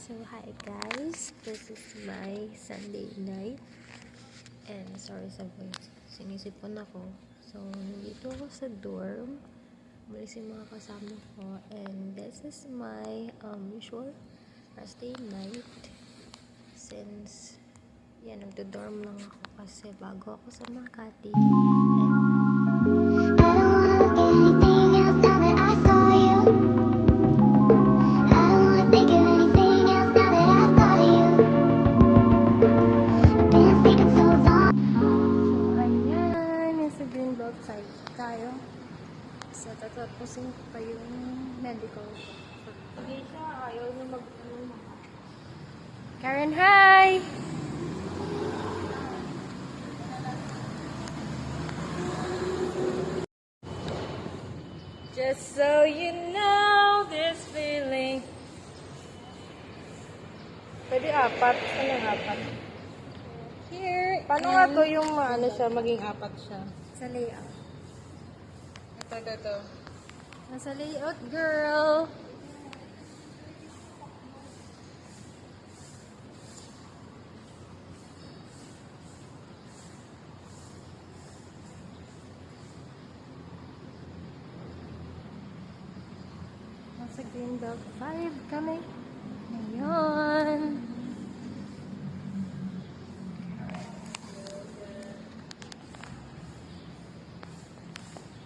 So hi guys, this is my Sunday night and sorry sa voice, sinisipon ako. So nandito ako sa dorm, umalis yung mga kasama ko, and this is my usual Thursday night since nagdo-dorm lang ako kasi bago ako sa Makati. Side tayo. So, tatapusin ko pa yung medical. Hindi siya, ayaw na Karen, hi! Just so you know this feeling. Pwede apat. Anong apat? Here. Paano nga to yung ano siya, maging apat siya? Sa layout. Ito. Nasa layout, girl. Nasa Greenbelt 5 kami. Ngayon.